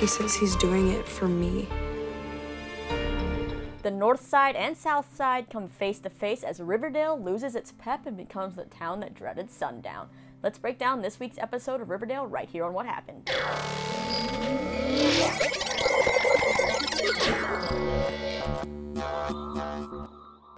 He says he's doing it for me. The North Side and South Side come face to face as Riverdale loses its pep and becomes the town that dreaded sundown. Let's break down this week's episode of Riverdale right here on What Happened.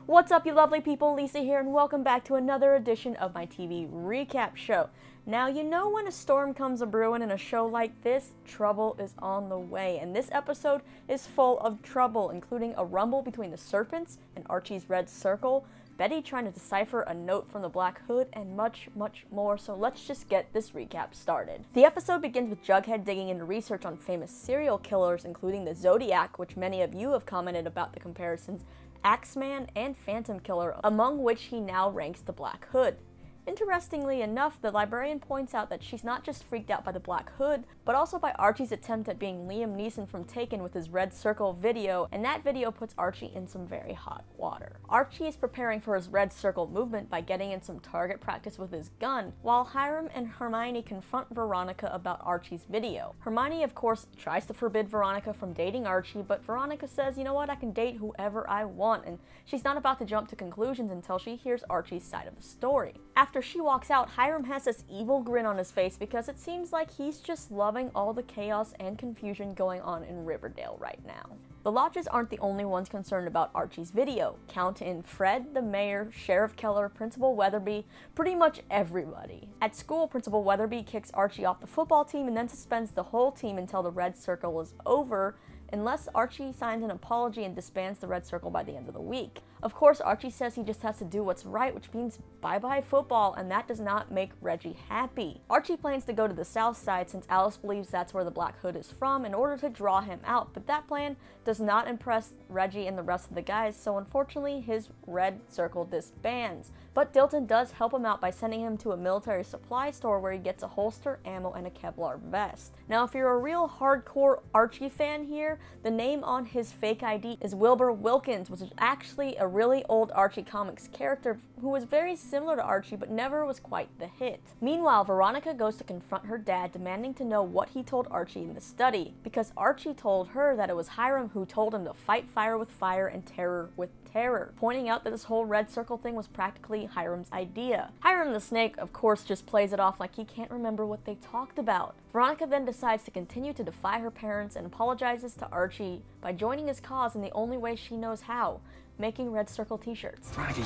What's up, you lovely people? Lisa here, and welcome back to another edition of my TV recap show. Now, you know when a storm comes a-brewing in a show like this, trouble is on the way, and this episode is full of trouble, including a rumble between the Serpents and Archie's Red Circle, Betty trying to decipher a note from the Black Hood, and much, much more, so let's just get this recap started. The episode begins with Jughead digging into research on famous serial killers, including the Zodiac, which many of you have commented about the comparisons, Axeman, and Phantom Killer, among which he now ranks the Black Hood. Interestingly enough, the librarian points out that she's not just freaked out by the Black Hood, but also by Archie's attempt at being Liam Neeson from Taken with his Red Circle video, and that video puts Archie in some very hot water. Archie is preparing for his Red Circle movement by getting in some target practice with his gun, while Hiram and Hermione confront Veronica about Archie's video. Hermione, of course, tries to forbid Veronica from dating Archie, but Veronica says, you know what, I can date whoever I want, and she's not about to jump to conclusions until she hears Archie's side of the story. After she walks out, Hiram has this evil grin on his face because it seems like he's just loving all the chaos and confusion going on in Riverdale right now. The Lodges aren't the only ones concerned about Archie's video. Count in Fred, the mayor, Sheriff Keller, Principal Weatherby, pretty much everybody. At school, Principal Weatherby kicks Archie off the football team and then suspends the whole team until the Red Circle is over, unless Archie signs an apology and disbands the Red Circle by the end of the week. Of course, Archie says he just has to do what's right, which means bye-bye football, and that does not make Reggie happy. Archie plans to go to the South Side since Alice believes that's where the Black Hood is from in order to draw him out, but that plan does not impress Reggie and the rest of the guys, so unfortunately his Red Circle disbands. But Dilton does help him out by sending him to a military supply store where he gets a holster, ammo, and a Kevlar vest. Now, if you're a real hardcore Archie fan here, the name on his fake ID is Wilbur Wilkins, which is actually a really old Archie Comics character who was very similar to Archie but never was quite the hit. Meanwhile, Veronica goes to confront her dad, demanding to know what he told Archie in the study, because Archie told her that it was Hiram who told him to fight fire with fire and terror with terror, pointing out that this whole Red Circle thing was practically Hiram's idea. Hiram the Snake, of course, just plays it off like he can't remember what they talked about. Veronica then decides to continue to defy her parents and apologizes to Archie by joining his cause in the only way she knows how, making Red Circle t-shirts. Veronica,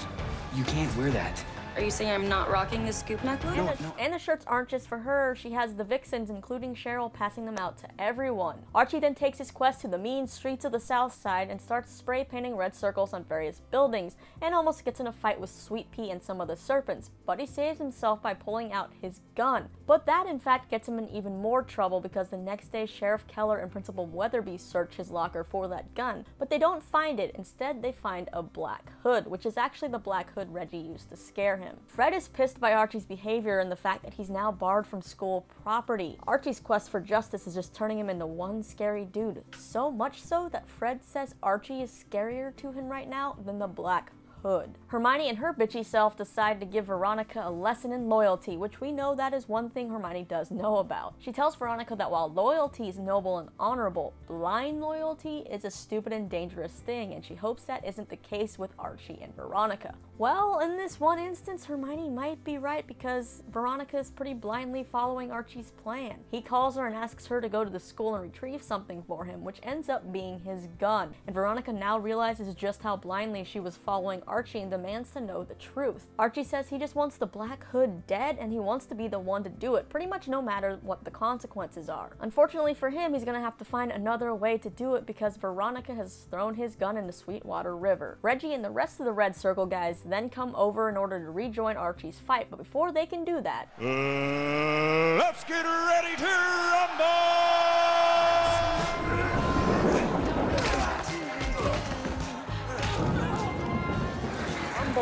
you can't wear that. Are you saying I'm not rocking this scoop necklace? No. And the shirts aren't just for her. She has the vixens, including Cheryl, passing them out to everyone. Archie then takes his quest to the mean streets of the South Side and starts spray painting red circles on various buildings, and almost gets in a fight with Sweet Pea and some of the Serpents, but he saves himself by pulling out his gun. But that in fact gets him in even more trouble because the next day Sheriff Keller and Principal Weatherby search his locker for that gun, but they don't find it. Instead, they find a Black Hood, which is actually the Black Hood Reggie used to scare him. Fred is pissed by Archie's behavior and the fact that he's now barred from school property. Archie's quest for justice is just turning him into one scary dude, so much so that Fred says Archie is scarier to him right now than the Black Hood. Hermione and her bitchy self decide to give Veronica a lesson in loyalty, which we know that is one thing Hermione does know about. She tells Veronica that while loyalty is noble and honorable, blind loyalty is a stupid and dangerous thing, and she hopes that isn't the case with Archie and Veronica. Well, in this one instance, Hermione might be right because Veronica is pretty blindly following Archie's plan. He calls her and asks her to go to the school and retrieve something for him, which ends up being his gun, and Veronica now realizes just how blindly she was following Archie and demands to know the truth. Archie says he just wants the Black Hood dead and he wants to be the one to do it, pretty much no matter what the consequences are. Unfortunately for him, he's gonna have to find another way to do it because Veronica has thrown his gun into Sweetwater River. Reggie and the rest of the Red Circle guys then come over in order to rejoin Archie's fight, but before they can do that, let's get ready to rumble!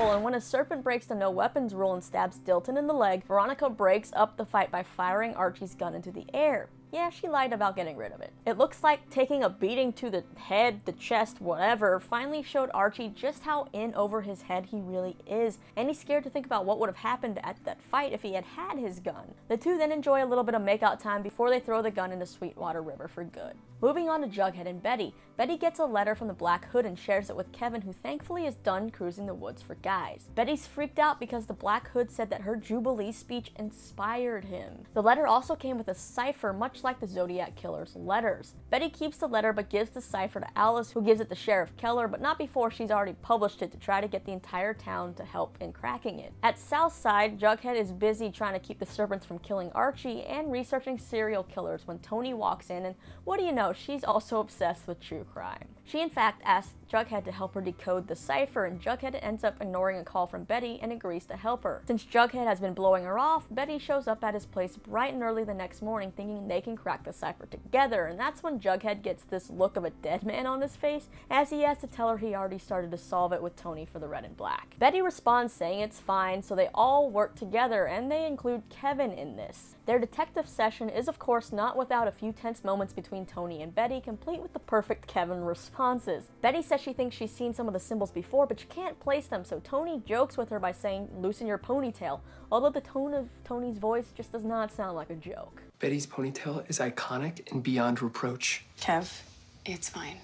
And when a serpent breaks the no weapons rule and stabs Dilton in the leg, Veronica breaks up the fight by firing Archie's gun into the air. yeah, she lied about getting rid of it. It looks like taking a beating to the head, the chest, whatever, finally showed Archie just how in over his head he really is, and he's scared to think about what would have happened at that fight if he had had his gun. The two then enjoy a little bit of makeout time before they throw the gun into Sweetwater River for good. Moving on to Jughead and Betty. Betty gets a letter from the Black Hood and shares it with Kevin, who thankfully is done cruising the woods for guys. Betty's freaked out because the Black Hood said that her Jubilee speech inspired him. The letter also came with a cipher, much like the Zodiac Killer's letters. Betty keeps the letter but gives the cipher to Alice, who gives it to Sheriff Keller, but not before she's already published it to try to get the entire town to help in cracking it. At Southside, Jughead is busy trying to keep the Serpents from killing Archie and researching serial killers when Tony walks in, and what do you know, she's also obsessed with true crime. She in fact asks Jughead to help her decode the cipher, and Jughead ends up ignoring a call from Betty and agrees to help her. Since Jughead has been blowing her off, Betty shows up at his place bright and early the next morning thinking they can crack the cipher together, and that's when Jughead gets this look of a dead man on his face as he has to tell her he already started to solve it with Tony for the Red and Black. Betty responds saying it's fine, so they all work together, and they include Kevin in this. Their detective session is of course not without a few tense moments between Tony and Betty, complete with the perfect Kevin responses. Betty says she thinks she's seen some of the symbols before, but she can't place them, so Tony jokes with her by saying, "Loosen your ponytail," although the tone of Tony's voice just does not sound like a joke. Betty's ponytail is iconic and beyond reproach. Kev, it's fine.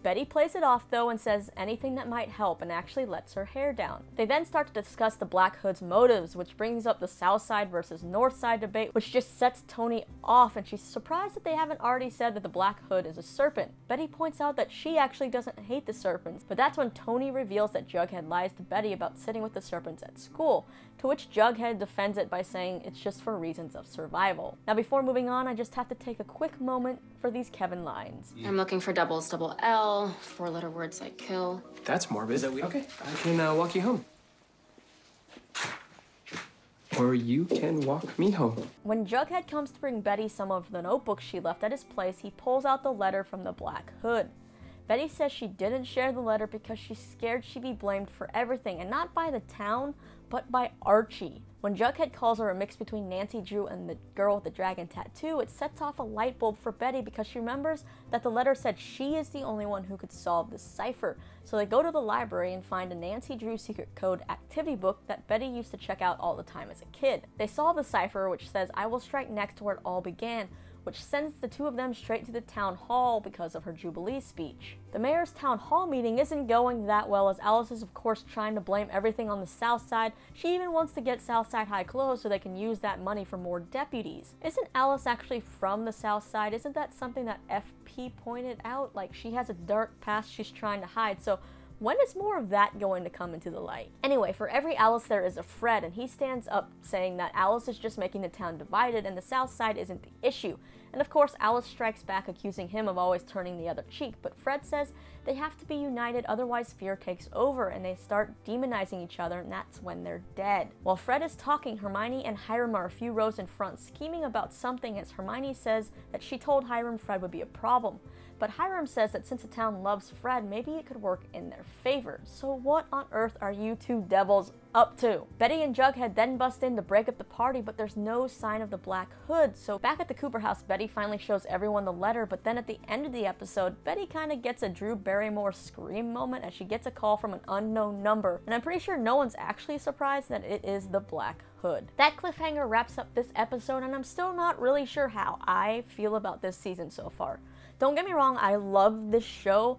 Betty plays it off though and says anything that might help and actually lets her hair down. They then start to discuss the Black Hood's motives, which brings up the South Side versus North Side debate, which just sets Tony off, and she's surprised that they haven't already said that the Black Hood is a serpent. Betty points out that she actually doesn't hate the serpents, but that's when Tony reveals that Jughead lies to Betty about sitting with the serpents at school, to which Jughead defends it by saying it's just for reasons of survival. Now before moving on, I just have to take a quick moment for these Kevin lines. I'm looking for doubles, double L, 4-letter words like kill. That's morbid. Okay, I can walk you home. Or you can walk me home. When Jughead comes to bring Betty some of the notebooks she left at his place, he pulls out the letter from the Black Hood. Betty says she didn't share the letter because she's scared she'd be blamed for everything, and not by the town, but by Archie. When Jughead calls her a mix between Nancy Drew and the girl with the dragon tattoo, it sets off a light bulb for Betty because she remembers that the letter said she is the only one who could solve this cipher. So they go to the library and find a Nancy Drew secret code activity book that Betty used to check out all the time as a kid. They solve the cipher, which says, "I will strike next to where it all began," which sends the two of them straight to the town hall because of her Jubilee speech. The mayor's town hall meeting isn't going that well, as Alice is of course trying to blame everything on the South Side. She even wants to get Southside High closed so they can use that money for more deputies. Isn't Alice actually from the South Side? Isn't that something that FP pointed out? Like, she has a dark past she's trying to hide, so when is more of that going to come into the light? Anyway, for every Alice there is a Fred, and he stands up saying that Alice is just making the town divided and the South Side isn't the issue. And of course, Alice strikes back, accusing him of always turning the other cheek, but Fred says they have to be united, otherwise fear takes over, and they start demonizing each other, and that's when they're dead. While Fred is talking, Hermione and Hiram are a few rows in front, scheming about something, as Hermione says that she told Hiram Fred would be a problem. But Hiram says that since the town loves Fred, maybe it could work in their favor. So what on earth are you two devils up to? Betty and Jughead then bust in to break up the party, but there's no sign of the Black Hood. So back at the Cooper house, Betty finally shows everyone the letter, but then at the end of the episode, Betty kind of gets a Drew Barrymore scream moment as she gets a call from an unknown number. And I'm pretty sure no one's actually surprised that it is the Black Hood. That cliffhanger wraps up this episode, and I'm still not really sure how I feel about this season so far. Don't get me wrong, I love this show,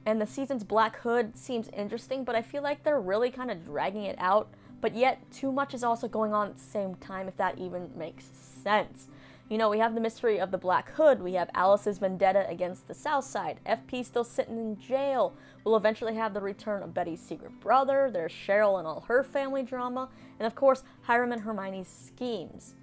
and the season's Black Hood seems interesting, but I feel like they're really kind of dragging it out, but yet too much is also going on at the same time, if that even makes sense. You know, we have the mystery of the Black Hood, we have Alice's vendetta against the South Side, FP still sitting in jail, we'll eventually have the return of Betty's secret brother, there's Cheryl and all her family drama, and of course, Hiram and Hermione's schemes.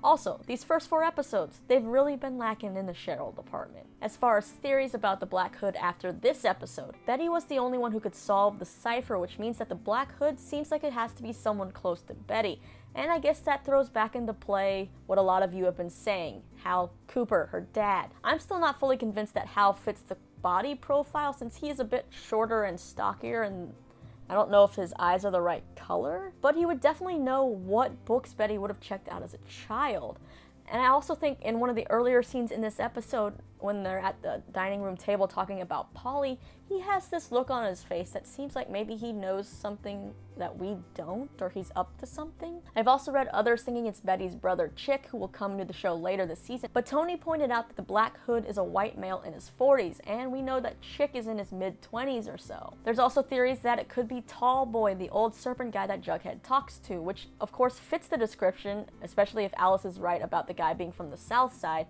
Also, these first 4 episodes, they've really been lacking in the Cheryl department. As far as theories about the Black Hood after this episode, Betty was the only one who could solve the cipher, which means that the Black Hood seems like it has to be someone close to Betty. And I guess that throws back into play what a lot of you have been saying, Hal Cooper, her dad. I'm still not fully convinced that Hal fits the body profile since he is a bit shorter and stockier, and I don't know if his eyes are the right color, but he would definitely know what books Betty would have checked out as a child. And I also think in one of the earlier scenes in this episode, when they're at the dining room table talking about Polly, he has this look on his face that seems like maybe he knows something that we don't, or he's up to something. I've also read others thinking it's Betty's brother Chick, who will come to the show later this season, but Tony pointed out that the Black Hood is a white male in his 40s, and we know that Chick is in his mid-20s or so. There's also theories that it could be Tall Boy, the old serpent guy that Jughead talks to, which of course fits the description, especially if Alice is right about the guy being from the South Side.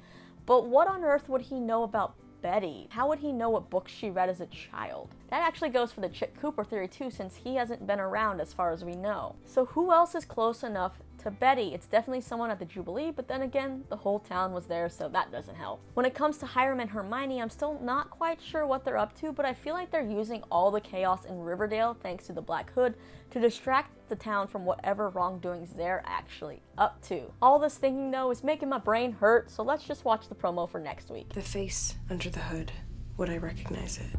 But what on earth would he know about Betty? How would he know what books she read as a child? That actually goes for the Chick Cooper theory too, since he hasn't been around as far as we know. So who else is close enough to Betty? It's definitely someone at the Jubilee, but then again, the whole town was there, so that doesn't help. When it comes to Hiram and Hermione, I'm still not quite sure what they're up to, but I feel like they're using all the chaos in Riverdale, thanks to the Black Hood, to distract the town from whatever wrongdoings they're actually up to. All this thinking though is making my brain hurt, so let's just watch the promo for next week. The face under the hood. Would I recognize it?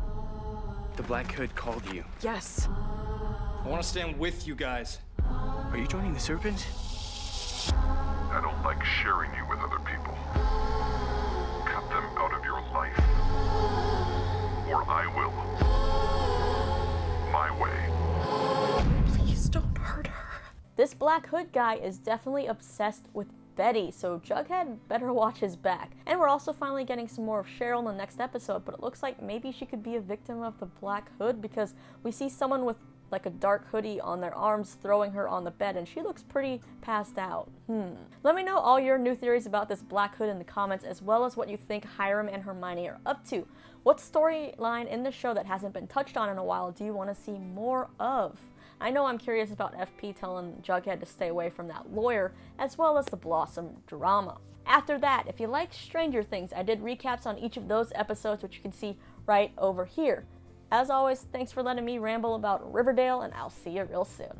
The Black Hood called you. Yes. I want to stand with you guys. Are you joining the Serpents? I don't like sharing you with other people. Cut them out of your life. Or I will. My way. Please don't hurt her. This Black Hood guy is definitely obsessed with Betty, so Jughead better watch his back. And we're also finally getting some more of Cheryl in the next episode, but it looks like maybe she could be a victim of the Black Hood, because we see someone with like a dark hoodie on their arms throwing her on the bed, and she looks pretty passed out. Let me know all your new theories about this Black Hood in the comments, as well as what you think Hiram and Hermione are up to. What storyline in the show that hasn't been touched on in a while do you want to see more of? I know I'm curious about FP telling Jughead to stay away from that lawyer, as well as the Blossom drama. After that, if you like Stranger Things, I did recaps on each of those episodes, which you can see right over here. As always, thanks for letting me ramble about Riverdale, and I'll see you real soon.